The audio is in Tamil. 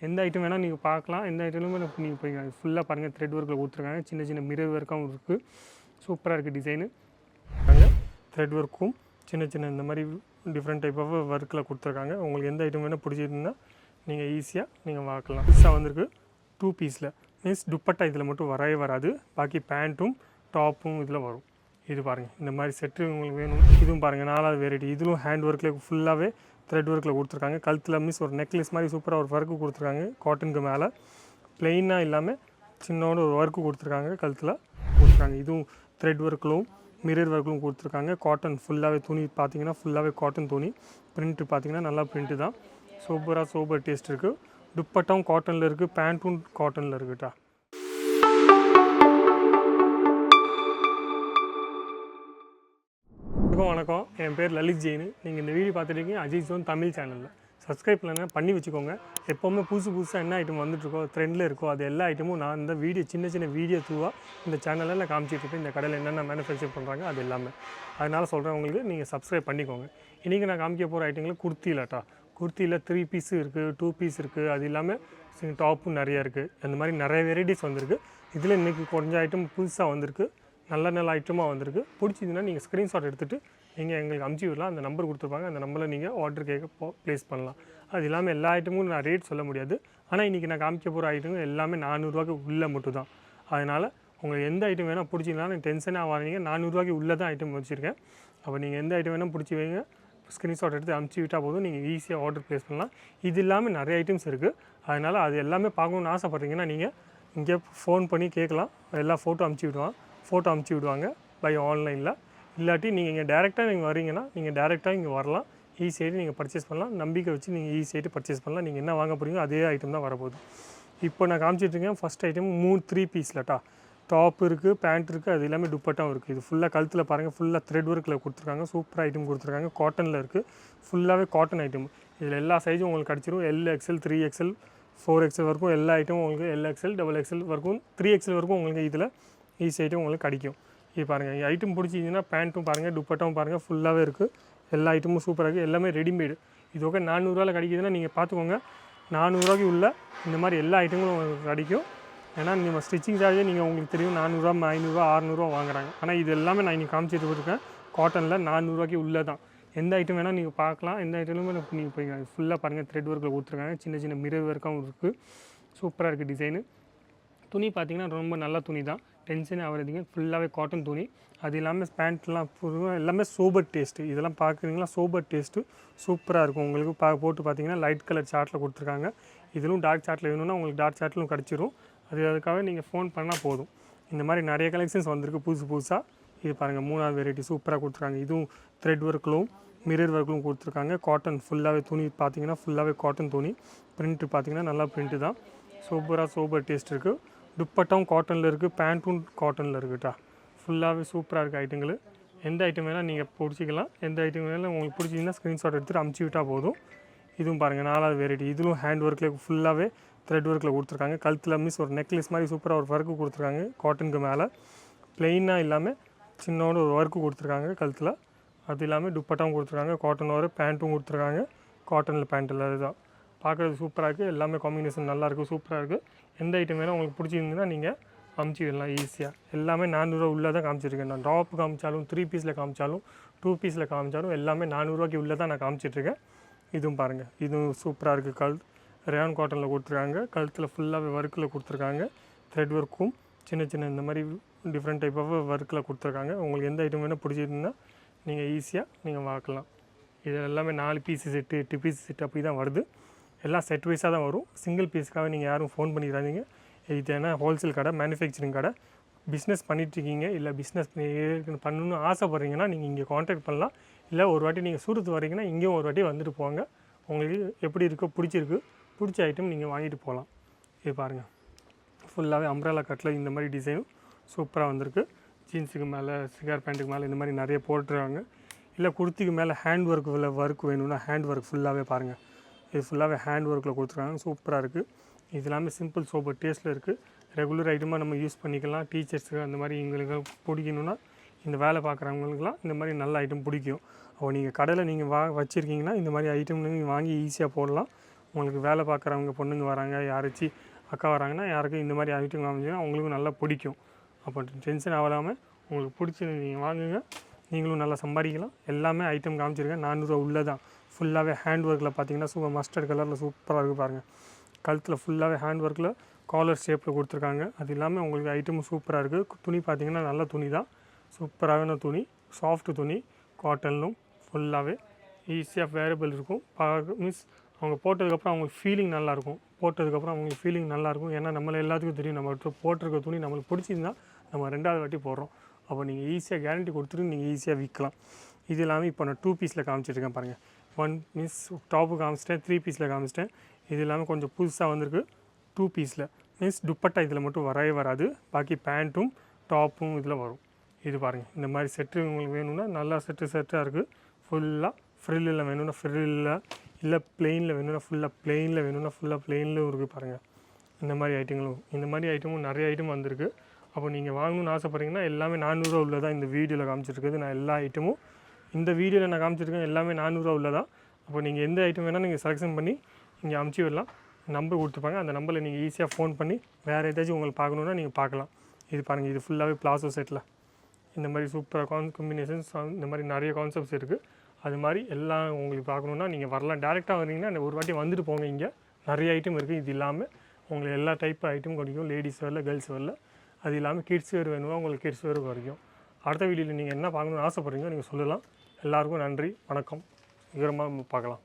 எந்த ஐட்டம் வேணால் நீங்கள் பார்க்கலாம். எந்த ஐட்டமுமே நீங்கள் போய் ஃபுல்லாக பாருங்கள். த்ரெட் ஒர்க்கில் கொடுத்துருக்காங்க. சின்ன சின்ன மிரர் ஒர்க்காகவும் இருக்குது. சூப்பராக இருக்குது டிசைனு. த்ரெட் ஒர்க்கும் சின்ன சின்ன இந்த மாதிரி டிஃப்ரெண்ட் டைப் ஆஃப் ஒர்க்கில் கொடுத்துருக்காங்க. உங்களுக்கு எந்த ஐட்டம் வேணால் பிடிச்சிருந்தா நீங்கள் ஈஸியாக நீங்கள் பார்க்கலாம். புதுசாக வந்திருக்கு 2 பீஸில். மீன்ஸ் துப்பட்டா இதில் மட்டும் வரவே வராது. பாக்கி பேண்ட்டும் டாப்பும் இதில் வரும். இது பாருங்கள், இந்த மாதிரி செட்டு உங்களுக்கு வேணும். இதுவும் பாருங்கள் 4வது வெரைட்டி. இதுவும் ஹேண்ட் ஒர்க்கில் ஃபுல்லாகவே த்ரெட் ஒர்க்கில் கொடுத்துருக்காங்க. கழுத்தில் மீன்ஸ் ஒரு நெக்லஸ் மாதிரி சூப்பராக ஒரு ஒர்க்கு கொடுத்துருக்காங்க. காட்டனுக்கு மேலே ப்ளெயினாக இல்லாமல் சின்னோட ஒரு ஒர்க்கு கொடுத்துருக்காங்க. கழுத்தில் கொடுத்துருக்காங்க. இதுவும் த்ரெட் ஒர்க்கிலும் மிரர் ஒர்க்கிலும் கொடுத்துருக்காங்க. காட்டன் ஃபுல்லாகவே துணி பார்த்தீங்கன்னா ஃபுல்லாகவே காட்டன் துணி. பிரிண்ட்டு பார்த்தீங்கன்னா நல்லா பிரிண்ட்டு தான். சூப்பர் டேஸ்ட் இருக்குது. துப்பட்டாவும் காட்டனில் இருக்குது, பேண்ட்டும் காட்டனில் இருக்குட்டா. வணக்கம், என் பேர் லலித் ஜெயின். நீங்கள் இந்த வீடியோ பார்த்துருக்கீங்க அஜய் ஜோன் தமிழ் சேனலில். சப்ஸ்கிரைப் பண்ணி வச்சுக்கோங்க. எப்போவுமே புதுசாக என்ன ஐட்டம் வந்துட்டுருக்கோ ட்ரெண்டில் இருக்கோ அது எல்லா ஐட்டமும் நான் இந்த வீடியோ சின்ன வீடியோ த்ரூவாக இந்த சேனலில் நான் காமிச்சிட்ருப்பேன். இந்த கடையில் என்னென்ன மேனுஃபேக்சர் பண்ணுறாங்க அது எல்லாமே. அதனால் சொல்கிறேன், உங்களுக்கு நீங்கள் சப்ஸ்கிரைப் பண்ணிக்கோங்க. இன்றைக்கி நான் காமிக்க போகிற ஐட்டங்கள் குர்த்தியிலட்டா. குர்த்தியில் 3 பீஸு இருக்குது, 2 பீஸ் இருக்குது. அது இல்லாமல் டாப்பும் நிறையா இருக்குது. அந்த மாதிரி நிறைய வெரைட்டிஸ் வந்திருக்கு. இதில் இன்றைக்கி கொஞ்சம் ஐட்டம் புதுசாக வந்திருக்கு. நல்ல ஐட்டமாக வந்திருக்கு. பிடிச்சிதுன்னா நீங்கள் ஸ்க்ரீன்ஷாட் எடுத்துகிட்டு நீங்கள் எங்களுக்கு அமுச்சு விடலாம். அந்த நம்பர் கொடுத்துருப்பாங்க. அந்த நம்பரில் நீங்கள் ஆர்டர் கேட்க ப்ளேஸ் பண்ணலாம். அது இல்லாமல் எல்லா ஐட்டமும் நான் ரேட் சொல்ல முடியாது. ஆனால் இன்றைக்கி நான் காமிக்க போகிற ஐட்டங்கள் எல்லாமே 400 ரூபாய்க்கு உள்ளே மட்டும் தான். அதனால் உங்களுக்கு எந்த ஐட்டம் வேணால் பிடிச்சிங்கன்னா டென்ஷனாக வாங்கினீங்க. 400 ரூபாய்க்கு உள்ளே தான் ஐட்டம் வச்சுருக்கேன். அப்போ நீங்கள் எந்த ஐட்டம் வேணால் பிடிச்சி வைங்க. ஸ்க்ரீன்ஷாட் எடுத்து அமுச்சு விட்டால் போதும், நீங்கள் ஈஸியாக ஆர்டர் ப்ளேஸ் பண்ணலாம். இது இல்லாமல் நிறைய ஐட்டம்ஸ் இருக்குது. அதனால் அது எல்லாமே பார்க்கணுன்னு ஆசைப்பட்றீங்கன்னா நீங்கள் இங்கே ஃபோன் பண்ணி கேட்கலாம். எல்லா ஃபோட்டோ அமுச்சு விடுவாங்க பை ஆன்லைனில். இல்லாட்டி நீங்கள் இங்கே டேரெக்டாக நீங்கள் வரீங்கன்னா நீங்கள் டேரெக்டாக இங்கே வரலாம். ஈஸியாகிட்டு நீங்கள் பர்ச்சேஸ் பண்ணலாம். நம்பிக்கை வச்சு நீங்கள் ஈஸியாகிட்டு பர்ச்சேஸ் பண்ணலாம். நீங்கள் என்ன வாங்க போகிறீங்களோ அதே ஐட்டம் தான் வரப்போகுது. இப்போ நான் காமிச்சிட்ருக்கேன் ஃபஸ்ட் ஐட்டம் 3 பீஸ்லட்டா. டாப் இருக்குது, பேண்ட் இருக்குது, அது எல்லாமே துப்பட்டாவும் இருக்குது. இது ஃபுல்லாக கழுத்தில் பாருங்கள், ஃபுல்லாக த்ரெட் ஒர்க்கில் கொடுத்துருக்காங்க. சூப்பர் ஐட்டம் கொடுத்துருக்காங்க. காட்டனில் இருக்குது. ஃபுல்லாகவே காட்டன் ஐட்டம். இதில் எல்லா சைஸும் உங்களுக்கு கிடச்சிரும். LXL 3XL 4XL வரைக்கும் எல்லா ஐட்டமும் உங்களுக்கு LXL XXL வரைக்கும் 3XL வரைக்கும் உங்களுக்கு இதில் ஈஸி ஐட்டம் உங்களுக்கு கிடைக்கும். இது பாருங்கள், ஐட்டம் பிடிச்சிங்கன்னா பேண்ட்டும் பாருங்கள், துப்பட்டாவும் பாருங்கள், ஃபுல்லாகவே இருக்குது. எல்லா ஐட்டமும் சூப்பராக இருக்குது. எல்லாமே ரெடிமேடு. இது ஓகே 400 ரூபாயில் கிடைக்கிதுன்னா நீங்கள் பார்த்துக்கோங்க. 400 ரூபாய்க்கு உள்ள இந்த மாதிரி எல்லா ஐட்டங்களும் உங்களுக்கு கிடைக்கும். ஏன்னா நம்ம ஸ்டிச்சிங் சார்ஜே நீங்கள் உங்களுக்கு தெரியும் 400 ரூபா 500 ரூபா 600 ரூபா வாங்குறாங்க. ஆனால் இது எல்லாமே நான் இன்றைக்கி காமிச்சிட்டு இருக்கேன். காட்டனில் 400 ரூபாய்க்கு உள்ளே தான். எந்த ஐட்டம் வேணால் நீங்கள் பார்க்கலாம். எந்த ஐட்டமுமே நீங்கள் போய் ஃபுல்லாக பாருங்கள். த்ரெட் ஒர்க்கில் கொடுத்துருக்காங்க. சின்ன மிரர் ஒர்க்காகவும் இருக்குது. சூப்பராக இருக்குது டிசைனு. துணி பார்த்திங்கன்னா ரொம்ப நல்ல துணி தான். டென்ஷனே ஆகிறதுங்க. ஃபுல்லாகவே காட்டன் துணி. அது இல்லாமல் பேண்ட்லாம் எல்லாமே சோபர் டேஸ்ட்டு. இதெல்லாம் பார்க்குறீங்களா, சோபர் டேஸ்ட்டு சூப்பராக இருக்கும். உங்களுக்கு போட்டு பார்த்தீங்கன்னா லைட் கலர் சார்ட்டில் கொடுத்துருக்காங்க. இதிலும் டார்க் சார்ட்டில் வேணும்னா உங்களுக்கு டார்க் சார்ட்டிலும் கிடச்சிரும். அதுக்காக நீங்கள் ஃபோன் பண்ணால் போதும். இந்த மாதிரி நிறைய கலெக்ஷன்ஸ் வந்திருக்கு புதுசாக. இது பாருங்கள் 3வது வெரைட்டி சூப்பராக கொடுத்துருக்காங்க. இதுவும் த்ரெட் ஒர்க்கிலும் மிரர் ஒர்க்கிலும் கொடுத்துருக்காங்க. காட்டன் ஃபுல்லாகவே துணி பார்த்தீங்கன்னா ஃபுல்லாகவே காட்டன் துணி. பிரிண்ட்டு பார்த்தீங்கன்னா நல்லா பிரிண்ட்டு தான். சூப்பர் டேஸ்ட் இருக்குது. துப்பட்டாவும் காட்டனில் இருக்குது, பேண்ட்டும் காட்டனில் இருக்குட்டா. ஃபுல்லாகவே சூப்பராக இருக்குது ஐட்டங்கள். எந்த ஐட்டம் வேணால் நீங்கள் பிடிச்சிக்கலாம். எந்த ஐட்டம் வேணாலும் உங்களுக்கு பிடிச்சிங்கன்னா ஸ்க்ரீன்ஷாட் எடுத்துகிட்டு அமுச்சு விட்டால் போதும். இதுவும் பாருங்கள் 4வது வெரைட்டி. இதுவும் ஹேண்ட் ஒர்க்கில் ஃபுல்லாகவே த்ரெட் ஒர்க்கில் கொடுத்துருக்காங்க. கழுத்தில் மீன்ஸ் ஒரு நெக்லஸ் மாதிரி சூப்பராக ஒரு ஒர்க்கு கொடுத்துருக்காங்க. காட்டனுக்கு மேலே ப்ளெயினாக இல்லாமல் சின்னோட ஒரு ஒர்க்கு கொடுத்துருக்காங்க கழுத்தில். அது இல்லாமல் துப்பட்டாவும் கொடுத்துருக்காங்க. காட்டன் ஒரு பேண்ட்டும் கொடுத்துருக்காங்க. காட்டனில் பேண்ட்டில் அதுதான் பார்க்குறது சூப்பராக இருக்குது. எல்லாமே காம்பினேஷன் நல்லாயிருக்கும், சூப்பராக இருக்குது. எந்த ஐட்டம் வேணால் உங்களுக்கு பிடிச்சிருந்துன்னா நீங்கள் அமுச்சு விடலாம் ஈஸியாக. எல்லாமே 400 ரூபா உள்ளே தான் காமிச்சிருக்கேன். நான் டாப் காமிச்சாலும் 3 பீஸில் காமிச்சாலும் 2 பீஸில் காமிச்சாலும் எல்லாமே 400 ரூபாய்க்கு உள்ளே தான் நான் காமிச்சிட்ருக்கேன். இதுவும் பாருங்கள், இதுவும் சூப்பராக இருக்குது. ரேயான் காட்டனில் கொடுத்துருக்காங்க. கழுத்தில் ஃபுல்லாகவே ஒர்க்கில் கொடுத்துருக்காங்க. த்ரெட் ஒர்க்கும் சின்ன இந்த மாதிரி டிஃப்ரெண்ட் டைப் ஆஃப் ஒர்க்கில் கொடுத்துருக்காங்க. உங்களுக்கு எந்த ஐட்டம் வேணால் பிடிச்சிருந்தா நீங்கள் ஈஸியாக நீங்கள் பார்க்கலாம். இது எல்லாமே 4 பீஸு செட்டு 8 பீஸ் செட்டு அப்படி தான் வருது. எல்லாம் செட் வைஸாக தான் வரும். சிங்கிள் பீஸுக்காக நீங்கள் யாரும் ஃபோன் பண்ணிடாதீங்க. இது ஏன்னா ஹோல்சேல் கடை, மேனுஃபேக்சரிங் கடை. பிஸ்னஸ் பண்ணிகிட்ருக்கீங்க, இல்லை பிஸ்னஸ் பண்ணணுன்னு ஆசைப்பட்றீங்கன்னா நீங்கள் இங்கே காண்டாக்ட் பண்ணலாம். இல்லை ஒரு வாட்டி நீங்கள் சூரத்து வரீங்கன்னா இங்கேயும் ஒரு வாட்டி வந்துட்டு போங்க. உங்களுக்கு எப்படி இருக்கோ பிடிச்ச ஐட்டம் நீங்கள் வாங்கிட்டு போகலாம். இது பாருங்கள், ஃபுல்லாகவே அம்ப்ரெல்லா கட்டில் இந்த மாதிரி டிசைனும் சூப்பராக வந்திருக்கு. ஜீன்ஸுக்கு மேலே சிகார் பேண்ட்டுக்கு மேலே இந்த மாதிரி நிறைய போட்டுருக்காங்க. இல்லை குர்த்திக்கு மேலே ஹேண்ட் ஒர்க் வேணும்னா ஹேண்ட் ஒர்க் ஃபுல்லாகவே பாருங்கள். இது ஃபுல்லாகவே ஹேண்ட் ஒர்க்கில் கொடுத்துருக்காங்க. சூப்பராக இருக்குது. இது எல்லாமே சிம்பிள் சோப்பர் டேஸ்ட்டில் இருக்குது. ரெகுலர் ஐட்டமாக நம்ம யூஸ் பண்ணிக்கலாம். டீச்சர்ஸுக்கு அந்த மாதிரி எங்களுக்கு பிடிக்கணுன்னா இந்த வேலை பார்க்குறவங்களுக்குலாம் இந்த மாதிரி நல்ல ஐட்டம் பிடிக்கும். அப்போ நீங்கள் கடையில் நீங்கள் வச்சுருக்கீங்கன்னா இந்த மாதிரி ஐட்டம் நீங்கள் வாங்கி ஈஸியாக போடலாம். உங்களுக்கு வேலை பார்க்குறவங்க பொண்ணுங்க வராங்க, யாராச்சும் அக்கா வராங்கன்னா யாருக்கும் இந்த மாதிரி ஐட்டம் காமிச்சிங்கன்னா அவங்களுக்கும் நல்லா பிடிக்கும். அப்போ டென்ஷன் ஆகாமல் உங்களுக்கு பிடிச்சது நீங்கள் வாங்குங்க, நீங்களும் நல்லா சம்பாதிக்கலாம். எல்லாமே ஐட்டம் காமிச்சிருக்கேன், 400 உள்ளே தான். ஃபுல்லாகவே ஹேண்ட் ஒர்க்கில் பார்த்தீங்கன்னா மஸ்டர்ட் கலரில் சூப்பராக இருக்குது பாருங்கள். கழுத்தில் ஃபுல்லாகவே ஹேண்ட் ஒர்க்கில் காலர் ஷேப்பில் கொடுத்துருக்காங்க. அது இல்லாமல் உங்களுக்கு ஐட்டமும் சூப்பராக இருக்குது. துணி பார்த்திங்கன்னா நல்ல துணி தான், சூப்பரான துணி, சாஃப்ட் துணி, காட்டன்லும் ஃபுல்லாகவே ஈஸியாக வேரபிள் இருக்கும். மீன்ஸ் அவங்க போட்டதுக்கப்புறம் அவங்களுக்கு ஃபீலிங் நல்லாயிருக்கும். போட்டதுக்கப்புறம் அவங்களுக்கு ஃபீலிங் நல்லாயிருக்கும். ஏன்னா நம்மளை எல்லாத்துக்கும் தெரியும், நம்ம போட்டிருக்க துணி நம்மளுக்கு பிடிச்சிருந்தா நம்ம 2வது வாட்டி போடுறோம். அப்போ நீங்கள் ஈஸியாக கேரண்டி கொடுத்துட்டு நீங்கள் ஈஸியாக விற்கலாம். இது இல்லாமல் இப்போ நான் 2 பீஸில் காமிச்சிருக்கேன் பாருங்கள். 1 மீன்ஸ் டாப்பு காமிச்சிட்டேன், 3 பீஸில் காமிச்சிட்டேன். இது இல்லாமல் கொஞ்சம் புதுசாக வந்திருக்கு 2 பீஸில். மீன்ஸ் துப்பட்டா இதில் மட்டும் வரவே வராது, பாக்கி பேண்ட்டும் டாப்பும் இதில் வரும். இது பாருங்கள், இந்த மாதிரி செட்டு உங்களுக்கு வேணும்னா நல்லா செட்டாக இருக்குது. ஃபுல்லாக ஃப்ரில்லில் வேணும்னா ஃப்ரில்லில், இல்லை ப்ளெயினில் வேணும்னா ஃபுல்லாக ப்ளெயினில் வேணும்னா ஃபுல்லாக ப்ளெயினில் இருக்குது பாருங்கள். இந்த மாதிரி ஐட்டமும் நிறைய ஐட்டம் வந்திருக்கு. அப்போ நீங்கள் வாங்கணும்னு ஆசைப்பட்றீங்கன்னா எல்லாமே 400 உள்ளதான் இந்த வீடியோவில் காமிச்சிருக்குது. நான் எல்லா ஐட்டமும் இந்த வீடியோவில் நான் காமிச்சிருக்கேன், எல்லாமே 400 உள்ளதான். அப்போ நீங்கள் எந்த ஐட்டம் வேணால் நீங்கள் செலெக்ஷன் பண்ணி இங்கே அமுச்சு விடலாம். நம்பர் கொடுத்துப்பாங்க, அந்த நம்பரில் நீங்கள் ஈஸியாக ஃபோன் பண்ணி வேறு ஏதாச்சும் உங்களுக்கு பார்க்கணுன்னா நீங்கள் பார்க்கலாம். இது பாருங்கள், இது ஃபுல்லாகவே பிளாசோ செட்டில் இந்த மாதிரி சூப்பராக காம்பினேஷன்ஸ், இந்த மாதிரி நிறைய கான்செப்ட்ஸ் இருக்குது. அது மாதிரி எல்லாம் உங்களுக்கு பார்க்கணுன்னா நீங்கள் வரலாம். டேரெக்டாக வந்தீங்கன்னா ஒரு வாட்டி வந்துட்டு போங்க. இங்கே நிறைய ஐட்டம் இருக்குது. இது இல்லாமல் உங்களுக்கு எல்லா டைப் ஐட்டம் கிடைக்கும், லேடிஸ் வேரில், கேர்ள்ஸ் வேரில். அது இல்லாமல் கிட்ஸ் வேர் வேணுமா உங்களுக்கு கிட்ஸ் வேர் வரைக்கும். அடுத்த வீடியோவில் நீங்கள் என்ன பார்க்கணுன்னு ஆசைப்பட்றீங்களோ நீங்கள் சொல்லலாம். எல்லாருக்கும் நன்றி, வணக்கம். விவரமாக பார்க்கலாம்.